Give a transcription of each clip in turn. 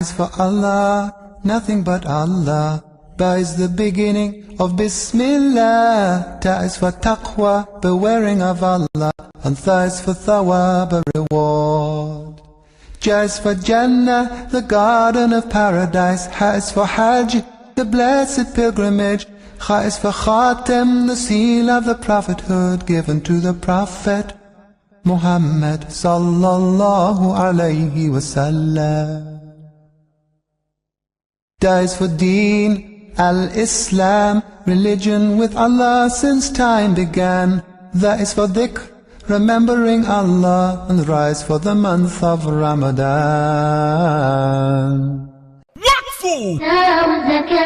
is for Allah, nothing but Allah. Ba is the beginning of Bismillah. Ta is for taqwa, bewaring of Allah. And Tha is for thawab, a reward. Ja is for Jannah, the garden of paradise. Ha is for Hajj, the blessed pilgrimage. Kha is for Khatem, the seal of the prophethood given to the Prophet Muhammad sallallahu alayhi wasallam. Da is for Deen, al-Islam, religion with Allah since time began. That is for dhikr, remembering Allah, and rise for the month of Ramadan.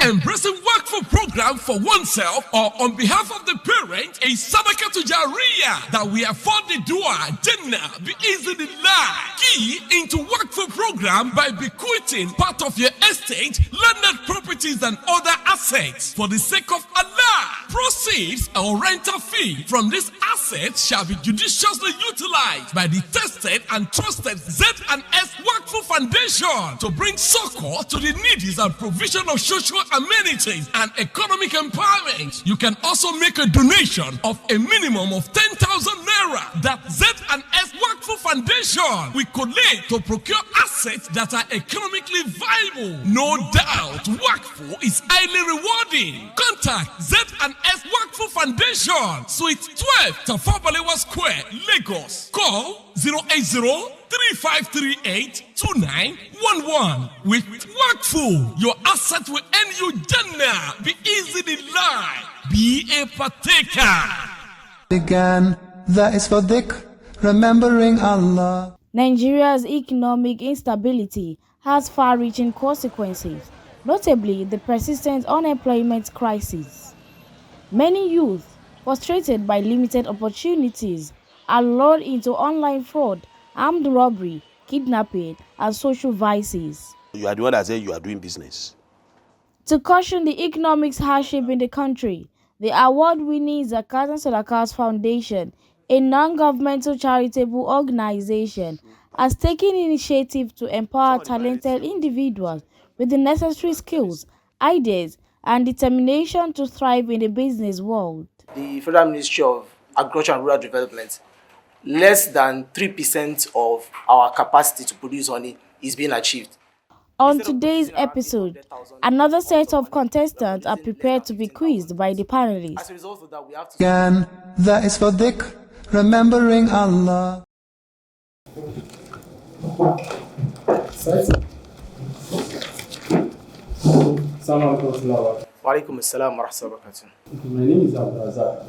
Embracing Workful program for oneself or on behalf of the parent is Sadaqat to Jariyah that we afford the dua Jannah be easily key into Workful program by bequeathing part of your estate, landed properties and other assets for the sake of Allah. Proceeds or rental fee from this asset shall be judiciously utilized by the tested and trusted Z&S Workful Foundation to bring succor to the needy and provision of social amenities and economic empowerment. You can also make a donation of a minimum of 10,000 naira that Z&S Workful Foundation will collate to procure assets that are economically viable. No doubt, Workful is highly rewarding. Contact Z&S Workful Foundation, Suite 12, Tafabalewa Square, Lagos. Call 080-3538-2911. With Workful, your asset will earn you Jannah. Be easy in life. Be a partaker. Began, that is for dhikr, remembering Allah. Nigeria's economic instability has far-reaching consequences, notably the persistent unemployment crisis. Many youth, frustrated by limited opportunities, are lured into online fraud, armed robbery, kidnapping, and social vices. You are the one that said you are doing business. To caution the economic hardship in the country, the award-winning Zakat and Sadaqat Foundation, a non-governmental charitable organization, has taken initiative to empower talented individuals with the necessary skills, ideas, and determination to thrive in the business world. The Federal Ministry of Agriculture and Rural Development, less than 3% of our capacity to produce honey is being achieved. On today's episode, another set of contestants are prepared to be quizzed by the panelists. As a result of that, we have to... Again, that is for dhikr, remembering Allah. Walaikum assalam wa rahmatullahi. My name is Abdulrazak.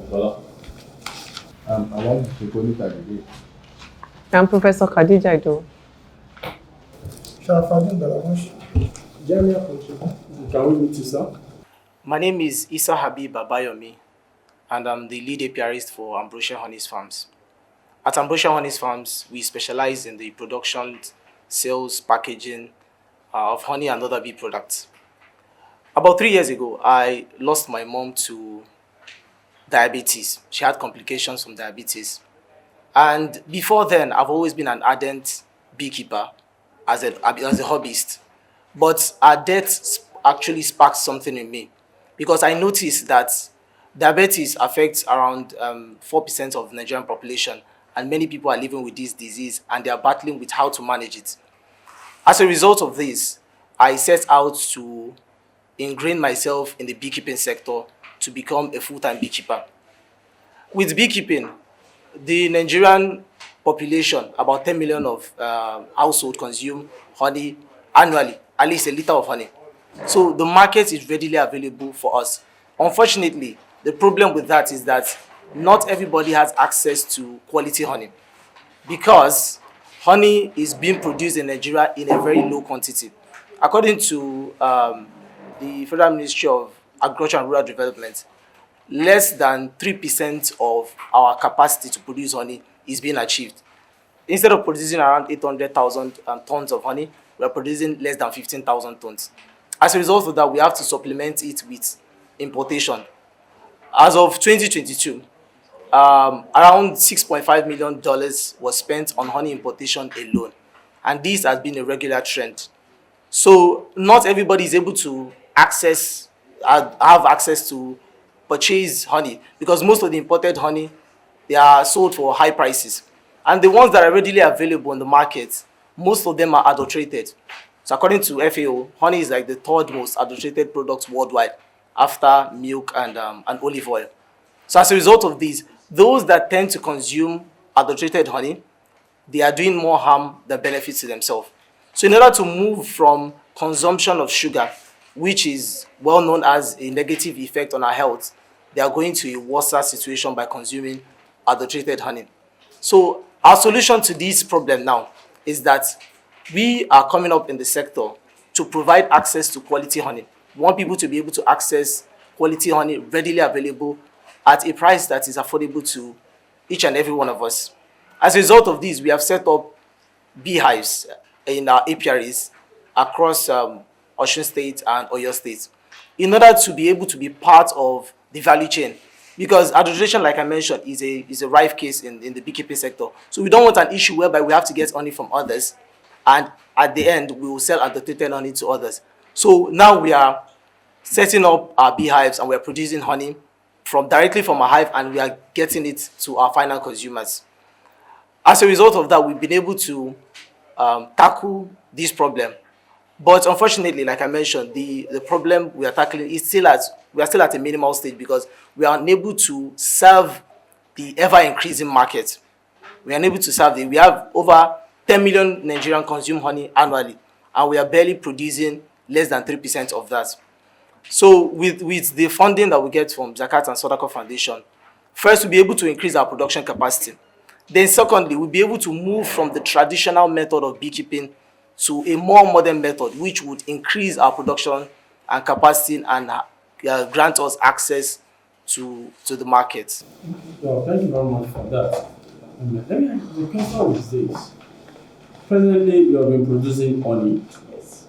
I'm Professor Khadija Ido. Can we meet you, sir? My name is Habeeb Abayomi, and I'm the lead apiarist for Ambrosia Honey's Farms. At Ambrosia Honey's Farms, we specialize in the production, sales, packaging of honey and other bee products. About 3 years ago, I lost my mom to diabetes. She had complications from diabetes. And before then, I've always been an ardent beekeeper as a hobbyist. But her death actually sparked something in me, because I noticed that diabetes affects around 4% of the Nigerian population, and many people are living with this disease and they are battling with how to manage it. As a result of this, I set out to ingrain myself in the beekeeping sector to become a full-time beekeeper. With beekeeping, the Nigerian population, about 10 million of households consume honey annually, at least a liter of honey. So the market is readily available for us. Unfortunately, the problem with that is that not everybody has access to quality honey, because honey is being produced in Nigeria in a very low quantity. According to the Federal Ministry of Agriculture and Rural Development, less than 3% of our capacity to produce honey is being achieved. Instead of producing around 800,000 tons of honey, we are producing less than 15,000 tons. As a result of that, we have to supplement it with importation. As of 2022, around $6.5 million was spent on honey importation alone, and this has been a regular trend. So not everybody is able to have access to purchase honey, because most of the imported honey, they are sold for high prices, and the ones that are readily available in the market, most of them are adulterated. So according to FAO, honey is like the third most adulterated product worldwide after milk and olive oil. So as a result of these, those that tend to consume adulterated honey, they are doing more harm than benefits to themselves. So in order to move from consumption of sugar, which is well known as a negative effect on our health, they are going to a worse situation by consuming adulterated honey. So our solution to this problem now is that we are coming up in the sector to provide access to quality honey. We want people to be able to access quality honey readily available at a price that is affordable to each and every one of us. As a result of this, we have set up beehives in our apiaries across Osun State and Oyo State in order to be able to be part of the value chain. Because adulteration, like I mentioned, is a rife case in the beekeeping sector. So we don't want an issue whereby we have to get honey from others, and at the end, we will sell adulterated honey to others. So now we are setting up our beehives and we are producing honey directly from our hive, and we are getting it to our final consumers. As a result of that, we've been able to tackle this problem. But unfortunately, like I mentioned, the problem we are tackling is we are still at a minimal stage, because we are unable to serve the ever-increasing market. We are unable to serve it. We have over 10 million Nigerians consume honey annually, and we are barely producing less than 3% of that. So with the funding that we get from Zakat and Sadaqat Foundation, first, we'll be able to increase our production capacity. Then secondly, we'll be able to move from the traditional method of beekeeping to a more modern method, which would increase our production and capacity and grant us access to the market. Well, thank you very much for that. The question is this. Presently, you have been producing honey. Yes.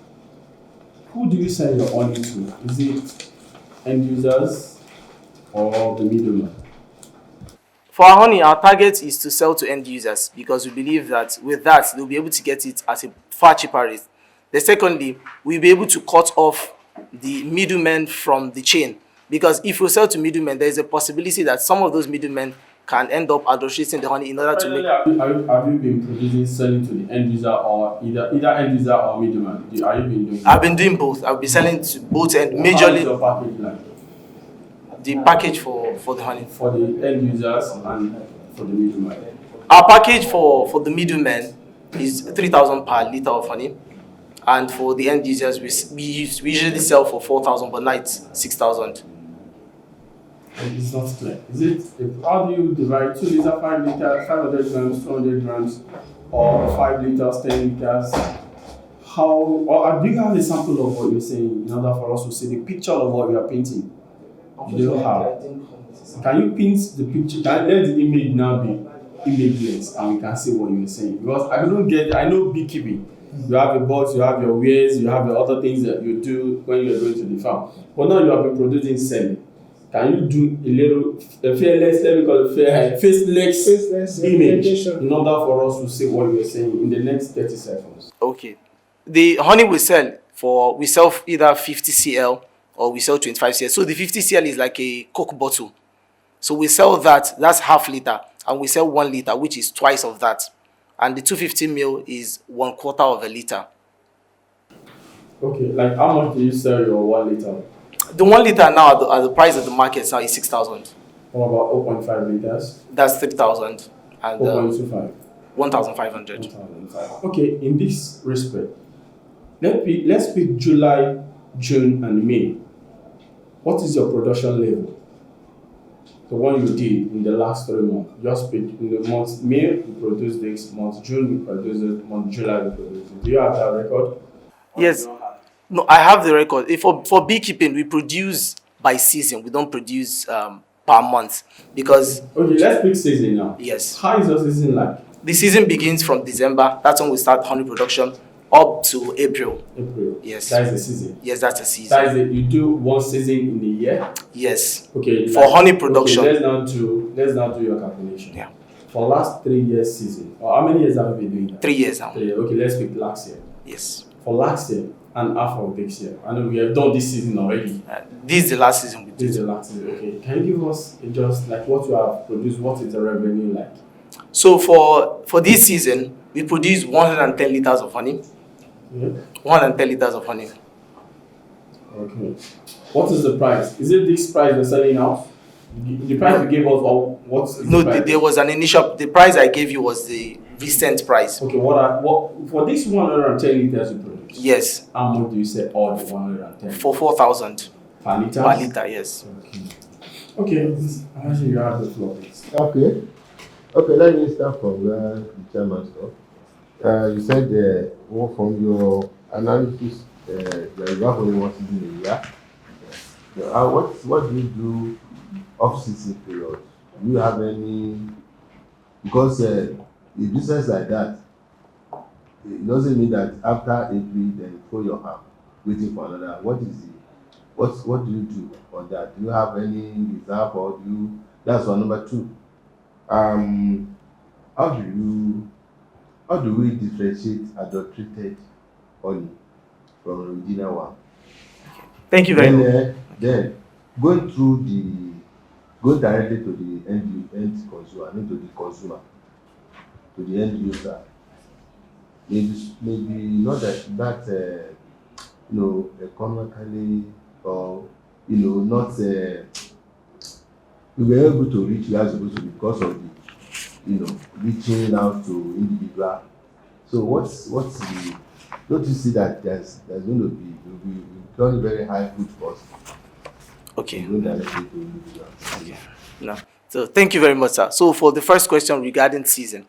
Who do you sell your honey to? Is it end users or the middleman? For our honey, our target is to sell to end users, because we believe that with that, they'll be able to get it at a far cheaper rate. Then secondly, we'll be able to cut off the middlemen from the chain, because if we sell to middlemen, there is a possibility that some of those middlemen can end up adulterating the honey in order to make... Have you been selling to the end user, or either end user or middleman? Are you been doing? I've been doing both. I've been selling to both, and How majorly is your package like? the package for the honey. For the end users and for the middleman? Our package for the middlemen is 3,000 per liter of honey, and for the end users, we usually sell for 4,000, but now it's 6,000. It's not clear. Is it? How do you divide 2 liters, 5 liters, 500 grams, 200 grams, or 5 liters, 10 liters? How? Or do you have a sample of what you're saying in order for us to see the picture of what you are painting? You don't have. Can you paint the picture? Let the image now be imageless, and we can see what you're saying. Because I don't get. I know beekeeping. You have a box, you have your wares, you have your other things that you do when you're going to the farm. But now you have been producing selling. Can you do a faceless image in order for us to see what you're saying in the next 30 seconds? Okay. The honey we sell either 50 cl or we sell 25 cl. So the 50 cl is like a Coke bottle. So we sell that's half liter, and we sell 1 liter, which is twice of that. And the 250 ml is 1/4 of a liter. Okay, like how much do you sell your 1 liter? The 1 liter now at the price of the market now is 6,000. What about 0.5 liters? That's 3,000 and 0.25. 1,500. 1,500. Okay, in this respect, let's pick July, June, and May. What is your production level? The one you did in the last 3 months. Just pick in the month May, we produce this, month June, we produce it, month July, we produce it. Do you have that record? Yes. No, I have the record. For beekeeping, we produce by season. We don't produce per month, because... Okay, let's pick season now. Yes. How is your season like? The season begins from December. That's when we start honey production, up to April. April. Yes. That is the season. Yes, that's the season. That is it. You do one season in the year? Yes. Okay. For honey production. Okay, let's now do your calculation. Yeah. For last 3 years season, or how many years have you been doing that? 3 years now. 3 years. Okay, let's pick last year. Yes. for last year and half of this year? I know we have done this season already. This is the last season we This did. is the last season. Okay. Can you give us just like what you have produced? What is the revenue like? So for this season, we produced 110 liters of honey. Yeah. 110 liters of honey. Okay. What is the price? Is it this price we're selling now? The price you gave us, or what's No, the price? there was an initial. The price I gave you was the recent price. Okay, what for this 110 liters you produce? Yes. How much do you sell all the 110? For 4,000 per liter? per liter. Yes. Okay. Okay, actually you have the floor, please. Okay. Okay, let me start from where the chairman stopped. You said from your analysis that you have only one season a year. What do you do off-season period? Do you have any? Because a business like that, it doesn't mean that after April then you throw your hand waiting for another. What do you do on that? Do you have any reserve or do you? That's one. Number two. How do we differentiate adulterated honey from original one? Thank you very much. Then going directly to the end consumer, I mean to the consumer, to the end user. Maybe not that economically or not we were able to reach where supposed to be because of the reaching out to individual. So what's the, don't you see that there's going to be very very high food cost? Okay. Directly to individual. Okay. No. So thank you very much, sir. So for the first question regarding season,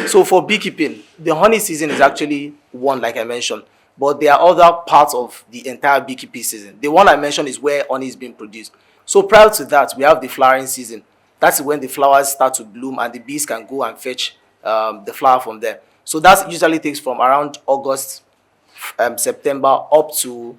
so for beekeeping, the honey season is actually one, like I mentioned, but there are other parts of the entire beekeeping season. The one I mentioned is where honey is being produced. So prior to that, we have the flowering season. That's when the flowers start to bloom and the bees can go and fetch the flower from there. So that usually takes from around August, September up to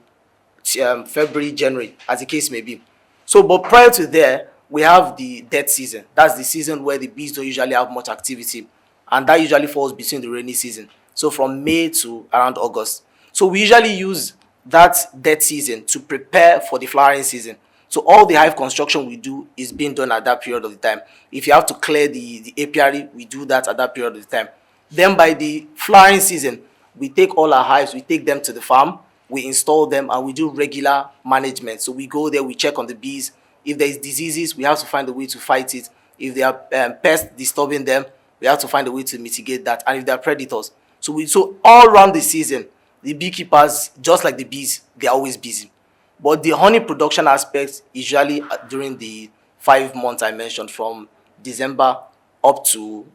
February, January, as the case may be. So, but prior to there, we have the dead season. That's the season where the bees don't usually have much activity, and that usually falls between the rainy season. So from May to around August. So we usually use that dead season to prepare for the flowering season. So all the hive construction we do is being done at that period of the time. If you have to clear the apiary, we do that at that period of the time. Then by the flowering season, we take all our hives, we take them to the farm, we install them, and we do regular management. So we go there, we check on the bees. If there is diseases, we have to find a way to fight it. If there are pests disturbing them, we have to find a way to mitigate that. And if there are predators. So all around the season, the beekeepers, just like the bees, they're always busy. But the honey production aspect is usually during the 5 months I mentioned, from December up to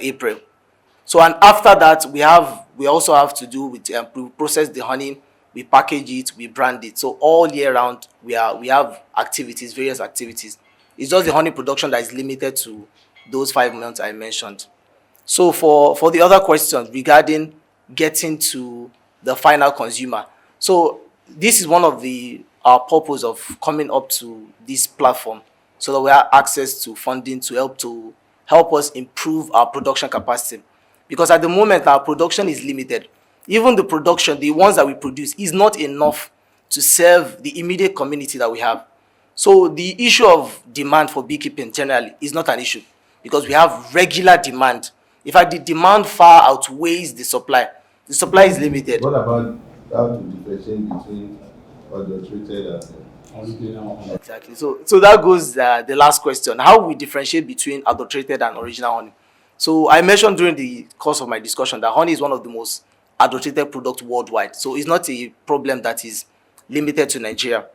April. So and after that, we also have to do with we process the honey, we package it, we brand it. So all year round, we have activities, various activities. It's just the honey production that is limited to those 5 months I mentioned. So for the other questions regarding getting to the final consumer, so this is one of our purpose of coming up to this platform, so that we have access to funding to help us improve our production capacity. Because at the moment, our production is limited. Even the production, the ones that we produce, is not enough to serve the immediate community that we have. So the issue of demand for beekeeping generally is not an issue, because we have regular demand. In fact, the demand far outweighs the supply. The supply is limited. What about how to differentiate between adulterated and original honey? Exactly. So that goes the last question. How we differentiate between adulterated and original honey? So I mentioned during the course of my discussion that honey is one of the most adulterated products worldwide. So it's not a problem that is limited to Nigeria.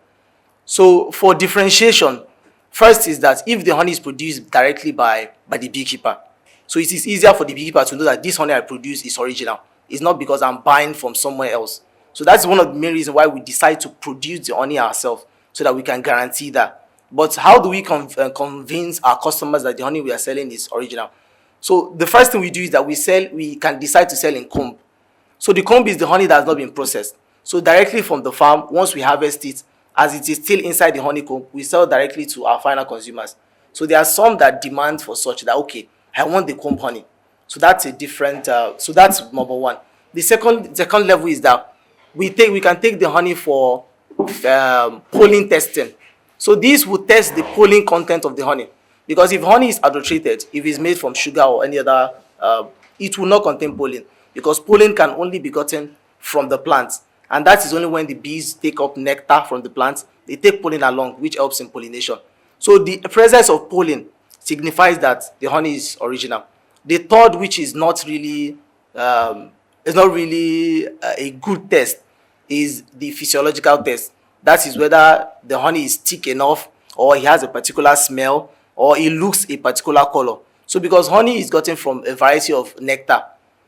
So for differentiation, first is that if the honey is produced directly by the beekeeper, so it is easier for the beekeeper to know that this honey I produce is original. It's not because I'm buying from somewhere else. So that's one of the main reasons why we decide to produce the honey ourselves, so that we can guarantee that. But how do we convince our customers that the honey we are selling is original? So the first thing we do is that we can decide to sell in comb. So the comb is the honey that has not been processed. So directly from the farm, once we harvest it, as it is still inside the honeycomb, we sell directly to our final consumers. So there are some that demand for such that, okay, I want the comb honey. So that's a different, so that's number one. The second level is that we can take the honey for pollen testing. So this will test the pollen content of the honey, because if honey is adulterated, if it's made from sugar or any other, it will not contain pollen, because pollen can only be gotten from the plant, and that is only when the bees take up nectar from the plant, they take pollen along, which helps in pollination. So the presence of pollen signifies that the honey is original. The third, which is not really a good test, is the physiological test. That is whether the honey is thick enough, or it has a particular smell, or it looks a particular color. So because honey is gotten from a variety of nectar,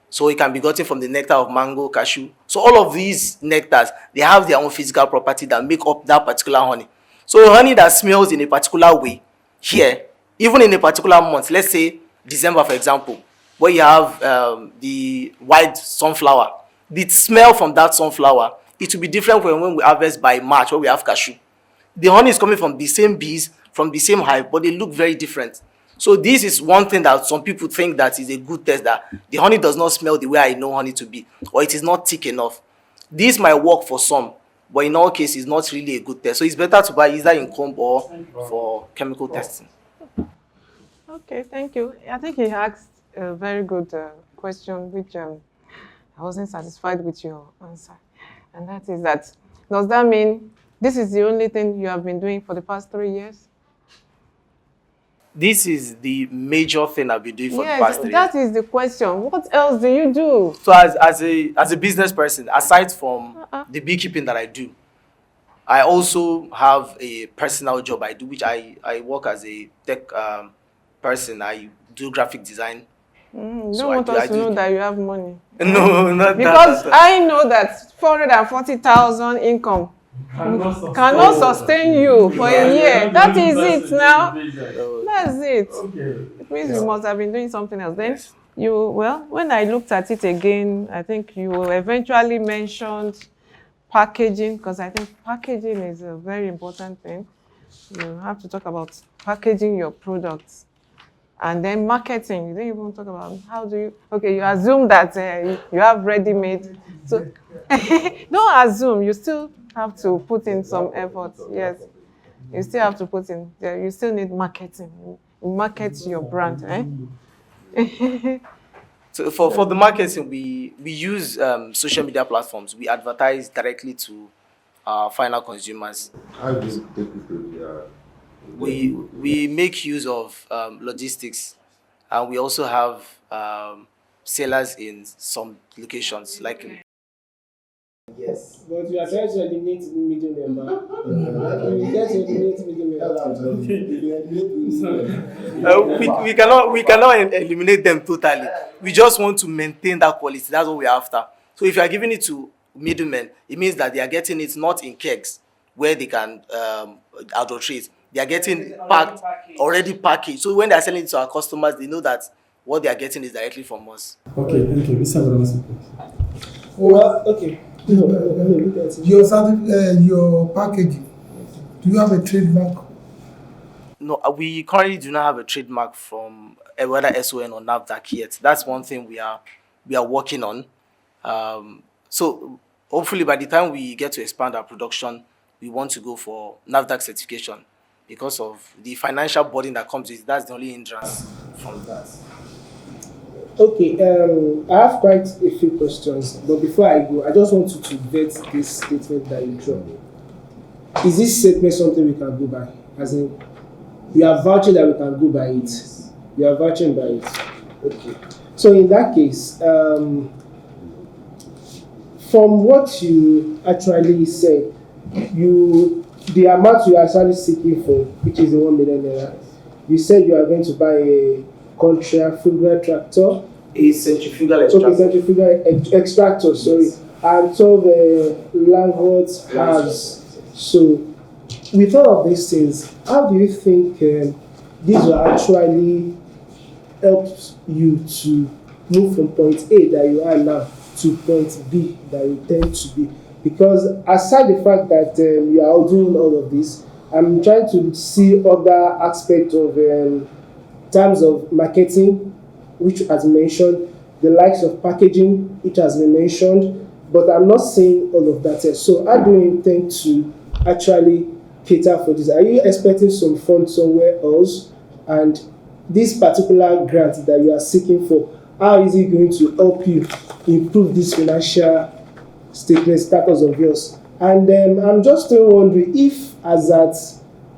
so it can be gotten from the nectar of mango, cashew. So all of these nectars, they have their own physical property that make up that particular honey. So honey that smells in a particular way here, even in a particular month, let's say December, for example, where you have the white sunflower, the smell from that sunflower, it will be different from when we harvest by March, where we have cashew. The honey is coming from the same bees, from the same hive, but they look very different. So this is one thing that some people think that is a good test, that the honey does not smell the way I know honey to be, or it is not thick enough. This might work for some, but in all cases, it's not really a good test. So it's better to buy either in comb or for chemical testing. Okay, thank you. I think he asked a very good question, which I wasn't satisfied with your answer. And that is that, does that mean this is the only thing you have been doing for the past 3 years? This is the major thing I've been doing for the past 3 years. That is the question. What else do you do? So as a business person, aside from the beekeeping that I do, I also have a personal job I do, which I work as a tech person. I do graphic design. You don't want us to know that you have money. No, not because that. I know that 440,000 income cannot sustain you for a year. That is it now. That's it. It means you must have been doing something else. Then when I looked at it again, I think you eventually mentioned packaging, because I think packaging is a very important thing. You have to talk about packaging your products. And then marketing, you don't even talk about how do you, you assume that you have ready-made. So don't assume, you still have to put in some effort. Yes, you still have to put in, you still need marketing. You market your brand. So for the marketing, we use social media platforms. We advertise directly to our final consumers. How do you take people? We make use of logistics, and we also have sellers in some locations, like yes. But we are trying to eliminate the middleman. We cannot eliminate them totally. We just want to maintain that quality. That's what we're after. So if you are giving it to middlemen, it means that they are getting it not in kegs where they can adulterate. They are getting already packaged. So when they are selling it to our customers, they know that what they are getting is directly from us. Okay, thank you. Mr. Well, okay. Your packaging, do you have a trademark? No, we currently do not have a trademark from whether SON or NAFDAC yet. That's one thing we are working on. So hopefully by the time we get to expand our production, we want to go for NAFDAC certification, because of the financial burden that comes with it. That's the only hindrance from that. Okay, I have quite a few questions, but before I go, I just want you to vet this statement that you dropped. Is this statement something we can go by? As in, we are vouching that we can go by it. We are vouching by it. Okay. So in that case, from what you actually said, the amount you are actually seeking for, which is the 1 million naira, you said you are going to buy a centrifugal tractor. A centrifugal extractor. Okay, centrifugal extractor, sorry. Yes. And 12 langots halves. So, with all of these things, how do you think these will actually help you to move from point A that you are now to point B that you tend to be? Because aside the fact that you are doing all of this, I'm trying to see other aspects of terms of marketing, which as mentioned, the likes of packaging, which has been mentioned, but I'm not seeing all of that yet. So how do you intend to actually cater for this? Are you expecting some funds somewhere else? And this particular grant that you are seeking for, how is it going to help you improve this financial status of yours? And I'm just still wondering if, as at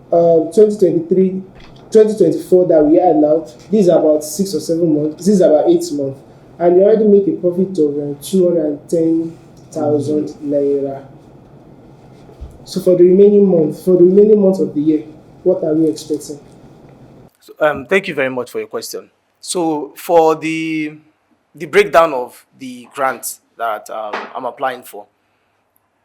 2024 that we are now, this is about 6 or 7 months, this is about 8 months, and you already make a profit of 210,000 naira. So for the remaining months of the year, what are we expecting? So, thank you very much for your question. So for the breakdown of the grants that I'm applying for,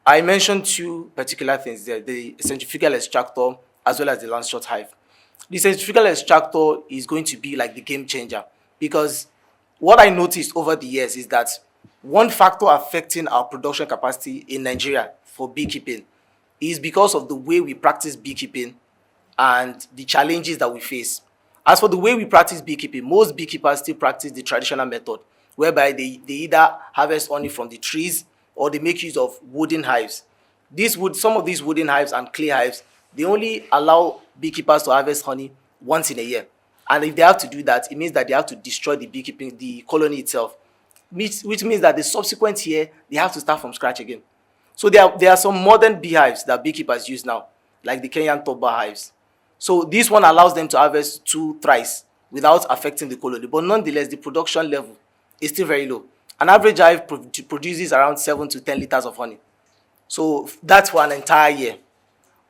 I mentioned 2 particular things there: the centrifugal extractor as well as the land short hive. The centrifugal extractor is going to be like the game changer, because what I noticed over the years is that one factor affecting our production capacity in Nigeria for beekeeping is because of the way we practice beekeeping and the challenges that we face. As for the way we practice beekeeping, most beekeepers still practice the traditional method, whereby they either harvest honey from the trees or they make use of wooden hives. Some of these wooden hives and clay hives, they only allow beekeepers to harvest honey once in a year. And if they have to do that, it means that they have to destroy the colony itself, which means that the subsequent year, they have to start from scratch again. So there are some modern beehives that beekeepers use now, like the Kenyan top bar hives. So this one allows them to harvest 2 thrice without affecting the colony. But nonetheless, the production level is still very low. An average hive produces around 7 to 10 liters of honey. So that's for an entire year.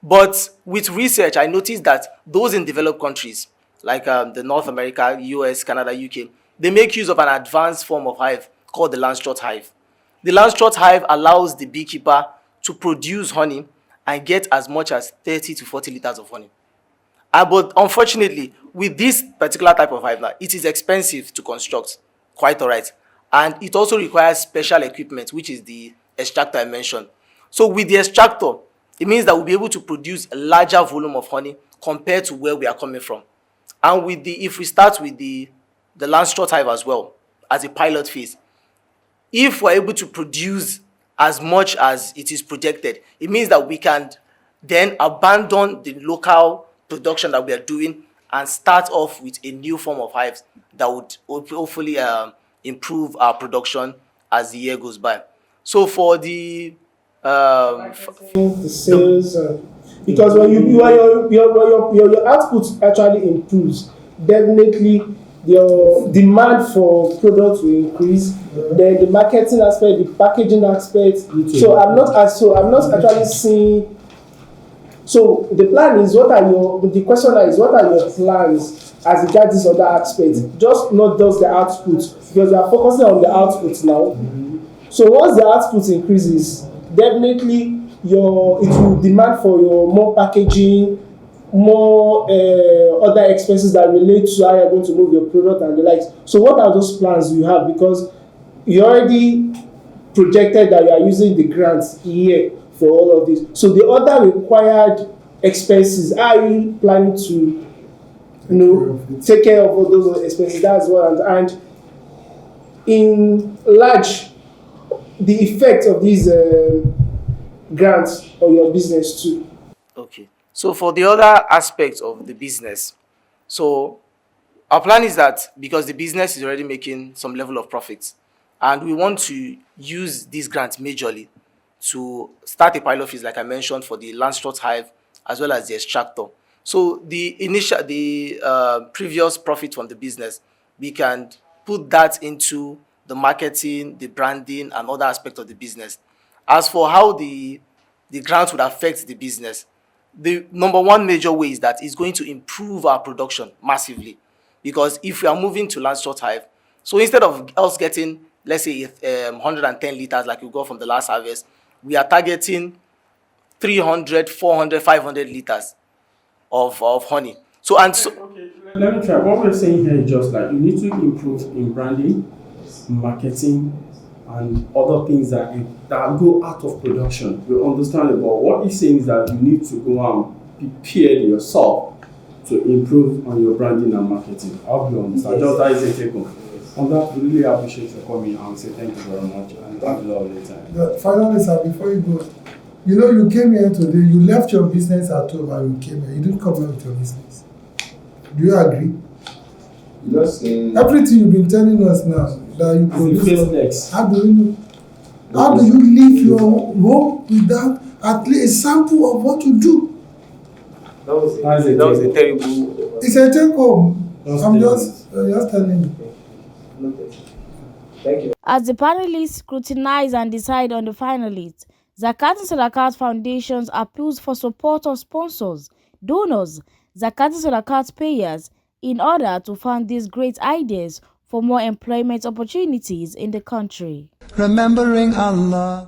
But with research, I noticed that those in developed countries, like the North America, US, Canada, UK, they make use of an advanced form of hive called the land short hive. The land short hive allows the beekeeper to produce honey and get as much as 30 to 40 liters of honey. But unfortunately, with this particular type of hive now, it is expensive to construct, quite all right. And it also requires special equipment, which is the extractor I mentioned. So with the extractor, it means that we'll be able to produce a larger volume of honey compared to where we are coming from. And if we start with the land short hive as well, as a pilot phase, if we're able to produce as much as it is projected, it means that we can then abandon the local production that we are doing and start off with a new form of hives that would hopefully improve our production as the year goes by. So for the sales, because when your output actually improves, definitely your demand for products will increase. Then the marketing aspect, the packaging aspect. So I'm not actually seeing. So the plan is, the question is, what are your plans as regards this other aspect? Just not just the output, because we are focusing on the output now. So once the output increases, definitely it will demand for your more packaging, more other expenses that relate to how you're going to move your product and the likes. So what are those plans you have? Because you already projected that you are using the grants here for all of this. So the other required expenses, how are you planning to take care of all those expenses? That's what and in large, the effect of these grants on your business too. Okay. So for the other aspects of the business, so our plan is that because the business is already making some level of profits, and we want to use these grants majorly to start a pilot phase, like I mentioned, for the land short hive as well as the extractor. So the previous profit from the business, we can put that into the marketing, the branding, and other aspects of the business. As for how the grants would affect the business, the number one major way is that it's going to improve our production massively. Because if we are moving to land short hive, so instead of us getting, let's say, 110 liters like we got from the last harvest, we are targeting 300, 400, 500 liters of honey. Okay. Let me try. What we're saying here is just like you need to improve in branding, marketing, and other things that go out of production. We understand it, but what he's saying is that you need to go and prepare yourself to improve on your branding and marketing. I hope you understand. Just that is a take home. On that, we really appreciate your coming and say thank you very much and have a lovely time. Finally, sir, before you go, you know, you came here today, you left your business at home and you came here. You didn't come here with your business. Do you agree? Everything you've been telling us now that you produce, how do you know? How do you leave your home without at least a sample of what you do? That was a terrible. It's a take home. I'm just telling you. Thank you. As the panelists scrutinize and decide on the finalists, Zakat and Sadaqat Foundations appeals for support of sponsors, donors, Zakat and Sadaqat payers in order to fund these great ideas for more employment opportunities in the country. Remembering Allah.